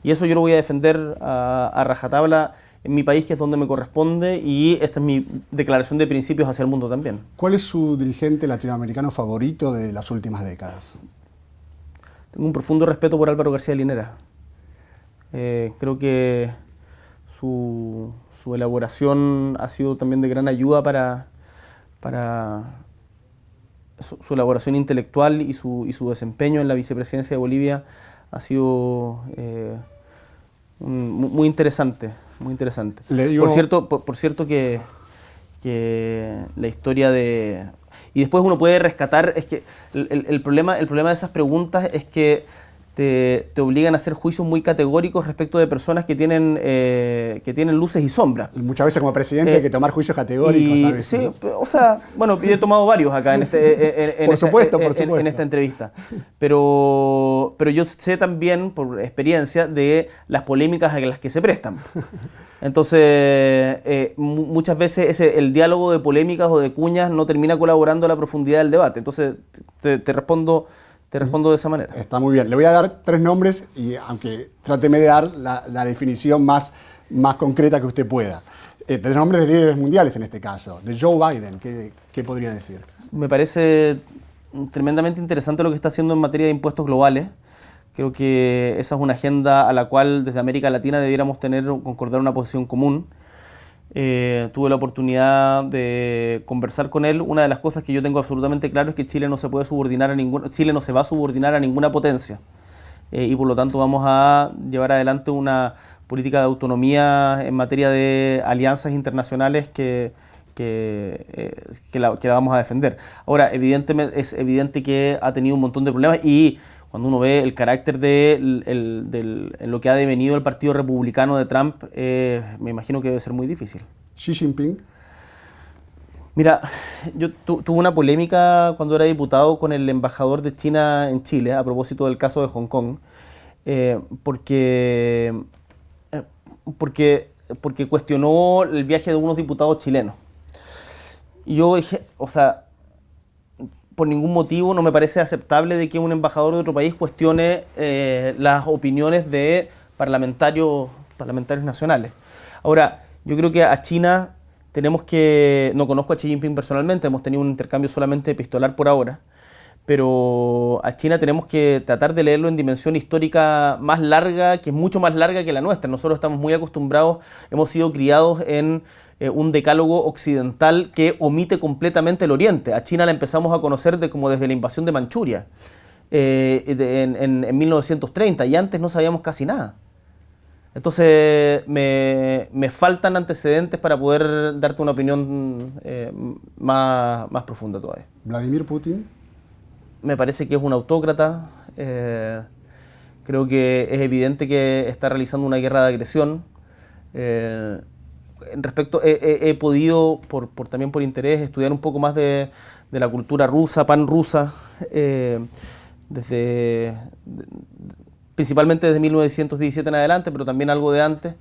Y eso yo lo voy a defender a rajatabla en mi país, que es donde me corresponde, y esta es mi declaración de principios hacia el mundo también. ¿Cuál es su dirigente latinoamericano favorito de las últimas décadas? Tengo un profundo respeto por Álvaro García Linera. Creo que su elaboración ha sido también de gran ayuda para su elaboración intelectual y su desempeño en la vicepresidencia de Bolivia ha sido muy interesante, muy interesante. Por cierto que la historia de... Y después uno puede rescatar, es que el problema de esas preguntas es que te obligan a hacer juicios muy categóricos respecto de personas que tienen luces y sombras. Y muchas veces como presidente hay que tomar juicios categóricos, ¿sabes? Sí, yo he tomado varios acá en esta entrevista. Pero yo sé también, por experiencia, de las polémicas a las que se prestan. Entonces, muchas veces el diálogo de polémicas o de cuñas no termina colaborando a la profundidad del debate. Entonces, te respondo de esa manera. Está muy bien. Le voy a dar 3 nombres y aunque tráteme de dar la definición más concreta que usted pueda. 3 nombres de líderes mundiales en este caso. De Joe Biden, ¿qué podría decir? Me parece tremendamente interesante lo que está haciendo en materia de impuestos globales. Creo que esa es una agenda a la cual desde América Latina debiéramos concordar una posición común. Tuve la oportunidad de conversar con él. Una de las cosas que yo tengo absolutamente claro es que Chile no se va a subordinar a ninguna potencia, y por lo tanto vamos a llevar adelante una política de autonomía en materia de alianzas internacionales que la vamos a defender. Ahora, es evidente que ha tenido un montón de problemas, y cuando uno ve el carácter en lo que ha devenido el Partido Republicano de Trump, me imagino que debe ser muy difícil. Xi Jinping. Mira, yo tuve una polémica cuando era diputado con el embajador de China en Chile a propósito del caso de Hong Kong, porque cuestionó el viaje de unos diputados chilenos. Y yo dije, por ningún motivo no me parece aceptable de que un embajador de otro país cuestione las opiniones de parlamentarios nacionales. Ahora, yo creo que a China no conozco a Xi Jinping personalmente, hemos tenido un intercambio solamente epistolar por ahora, pero a China tenemos que tratar de leerlo en dimensión histórica más larga, que es mucho más larga que la nuestra. Nosotros estamos muy acostumbrados, hemos sido criados en un decálogo occidental que omite completamente el Oriente. A China la empezamos a conocer como desde la invasión de Manchuria, en 1930, y antes no sabíamos casi nada. Entonces me faltan antecedentes para poder darte una opinión más profunda todavía. Vladimir Putin. Me parece que es un autócrata. Creo que es evidente que está realizando una guerra de agresión. He podido, también por interés, estudiar un poco más de la cultura rusa, panrusa, principalmente desde 1917 en adelante, pero también algo de antes.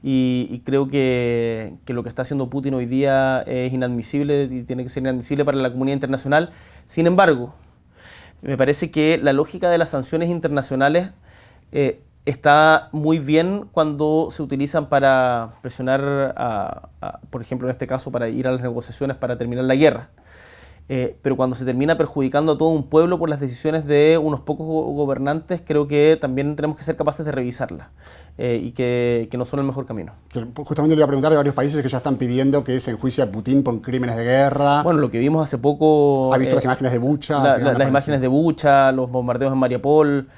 Y creo que lo que está haciendo Putin hoy día es inadmisible y tiene que ser inadmisible para la comunidad internacional. Sin embargo, me parece que la lógica de las sanciones internacionales está muy bien cuando se utilizan para presionar, por ejemplo, en este caso, para ir a las negociaciones para terminar la guerra. Pero cuando se termina perjudicando a todo un pueblo por las decisiones de unos pocos gobernantes, creo que también tenemos que ser capaces de revisarlas y que no son el mejor camino. Justamente le iba a preguntar, hay varios países que ya están pidiendo que se enjuicie a Putin por crímenes de guerra. Bueno, lo que vimos hace poco... ¿Ha visto las imágenes de Bucha? Las imágenes de Bucha, los bombardeos en Mariupol...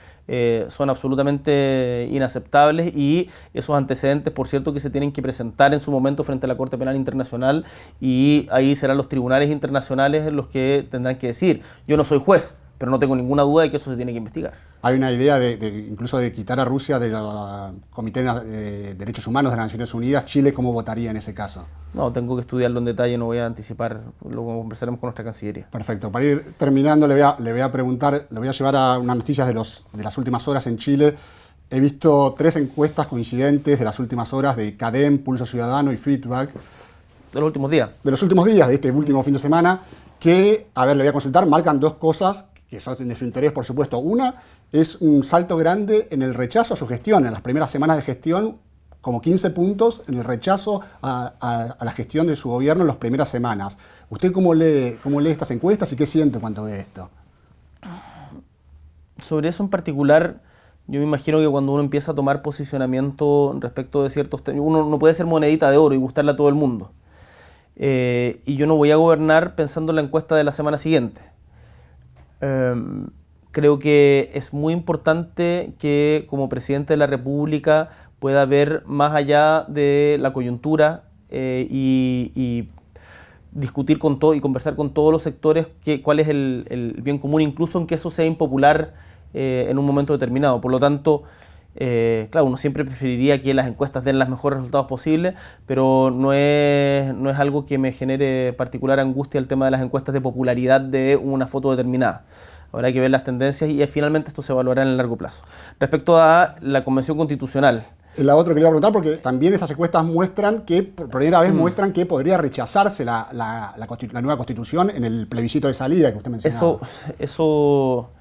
son absolutamente inaceptables, y esos antecedentes, por cierto, que se tienen que presentar en su momento frente a la Corte Penal Internacional, y ahí serán los tribunales internacionales los que tendrán que decir. Yo no soy juez, pero no tengo ninguna duda de que eso se tiene que investigar. Hay una idea incluso de quitar a Rusia del Comité de Derechos Humanos de las Naciones Unidas. ¿Chile cómo votaría en ese caso? No, tengo que estudiarlo en detalle, no voy a anticipar, lo conversaremos con nuestra Cancillería. Perfecto. Para ir terminando, le voy a preguntar, le voy a llevar a unas noticias de las últimas horas en Chile. He visto 3 encuestas coincidentes de las últimas horas de CADEM, Pulso Ciudadano y Feedback. ¿De los últimos días? De los últimos días, de este último fin de semana, que, a ver, le voy a consultar, marcan 2 cosas que son de su interés, por supuesto. Una es un salto grande en el rechazo a su gestión. En las primeras semanas de gestión, como 15 puntos en el rechazo a la gestión de su gobierno en las primeras semanas. ¿Usted cómo lee estas encuestas y qué siente cuando ve esto? Sobre eso en particular, yo me imagino que cuando uno empieza a tomar posicionamiento respecto de ciertos temas, uno no puede ser monedita de oro y gustarle a todo el mundo. Y yo no voy a gobernar pensando en la encuesta de la semana siguiente. Creo que es muy importante que como presidente de la República pueda ver más allá de la coyuntura y discutir con todo y conversar con todos los sectores cuál es el bien común, incluso en que eso sea impopular en un momento determinado. Por lo tanto, claro, uno siempre preferiría que las encuestas den los mejores resultados posibles, pero no es algo que me genere particular angustia el tema de las encuestas de popularidad de una foto determinada. Habrá que ver las tendencias y finalmente esto se evaluará en el largo plazo. Respecto a la Convención Constitucional. La otra que le iba a preguntar, porque también estas encuestas muestran que, por primera vez, muestran que podría rechazarse la nueva Constitución en el plebiscito de salida que usted mencionaba. Eso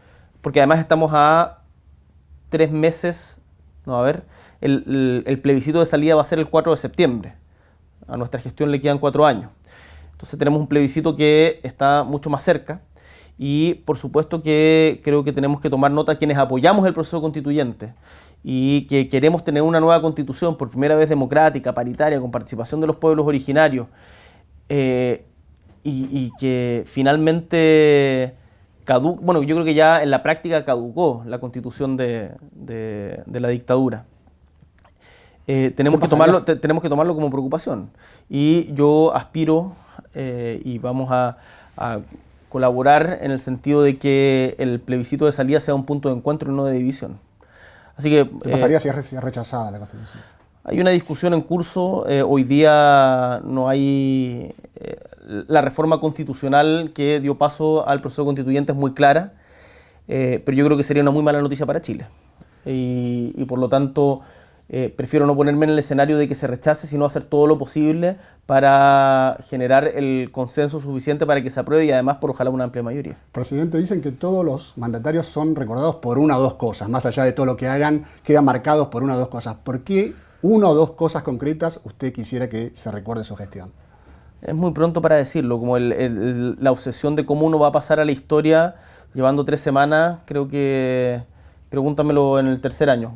porque además estamos a 3 meses, el plebiscito de salida va a ser el 4 de septiembre. A nuestra gestión le quedan 4 años. Entonces tenemos un plebiscito que está mucho más cerca. Y por supuesto que creo que tenemos que tomar nota quienes apoyamos el proceso constituyente y que queremos tener una nueva constitución por primera vez democrática, paritaria, con participación de los pueblos originarios, y que finalmente bueno, yo creo que ya en la práctica caducó la constitución de la dictadura. Tenemos que tomarlo como preocupación, y yo aspiro y vamos a colaborar en el sentido de que el plebiscito de salida sea un punto de encuentro y no de división. Así que, ¿qué pasaría si es rechazada la Constitución? Hay una discusión en curso. Hoy día no hay... la reforma constitucional que dio paso al proceso constituyente es muy clara, pero yo creo que sería una muy mala noticia para Chile. Y por lo tanto, prefiero no ponerme en el escenario de que se rechace, sino hacer todo lo posible para generar el consenso suficiente para que se apruebe y además por ojalá una amplia mayoría. Presidente, dicen que todos los mandatarios son recordados por una o dos cosas, más allá de todo lo que hagan, quedan marcados por una o dos cosas. ¿Por qué una o dos cosas concretas usted quisiera que se recuerde su gestión? Es muy pronto para decirlo, como la obsesión de cómo uno va a pasar a la historia llevando 3 semanas, creo que pregúntamelo en el tercer año.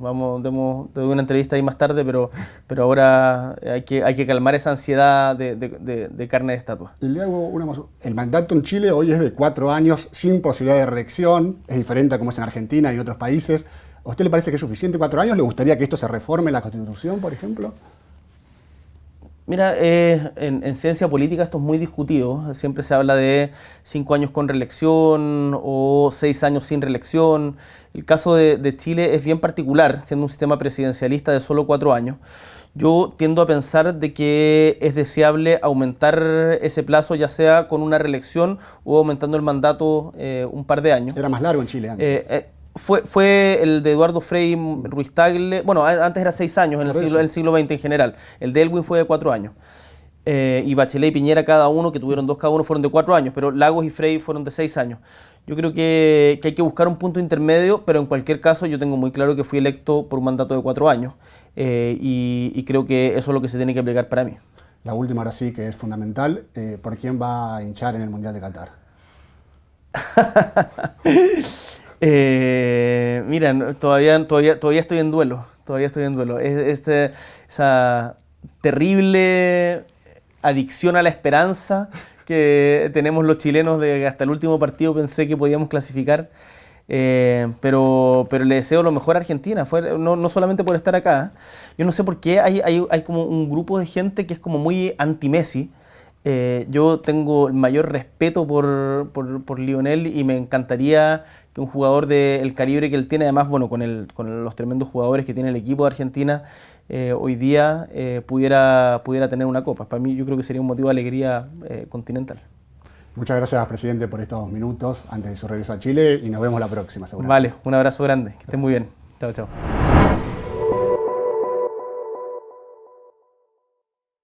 Te doy una entrevista ahí más tarde, pero ahora hay que calmar esa ansiedad de carne de estatua. Y le hago el mandato en Chile hoy es de 4 años sin posibilidad de reelección, es diferente a como es en Argentina y en otros países. ¿A usted le parece que es suficiente 4 años? ¿Le gustaría que esto se reforme en la Constitución, por ejemplo? Mira, en ciencia política esto es muy discutido. Siempre se habla de 5 años con reelección o 6 años sin reelección. El caso de Chile es bien particular, siendo un sistema presidencialista de solo 4 años. Yo tiendo a pensar de que es deseable aumentar ese plazo, ya sea con una reelección o aumentando el mandato un par de años. Era más largo en Chile antes. Fue el de Eduardo Frei Ruiz Tagle, bueno, antes era 6 años, en el siglo XX en general. El de Elwin fue de 4 años. Y Bachelet y Piñera cada uno, que tuvieron 2 cada uno, fueron de 4 años, pero Lagos y Frei fueron de 6 años. Yo creo que hay que buscar un punto intermedio, pero en cualquier caso yo tengo muy claro que fui electo por un mandato de 4 años y creo que eso es lo que se tiene que aplicar para mí. La última ahora sí que es fundamental, ¿por quién va a hinchar en el Mundial de Qatar? Mira, todavía estoy en duelo. Esa terrible adicción a la esperanza que tenemos los chilenos de que hasta el último partido pensé que podíamos clasificar. Pero le deseo lo mejor a Argentina, no solamente por estar acá. Yo no sé por qué hay como un grupo de gente que es como muy anti-Messi. Yo tengo el mayor respeto por Lionel y me encantaría que un jugador del calibre que él tiene, además bueno, con los tremendos jugadores que tiene el equipo de Argentina hoy día, pudiera tener una copa. Para mí yo creo que sería un motivo de alegría continental. Muchas gracias, presidente, por estos minutos antes de su regreso a Chile y nos vemos la próxima, seguramente. Vale, un abrazo grande, que estén muy bien. Chao, chao.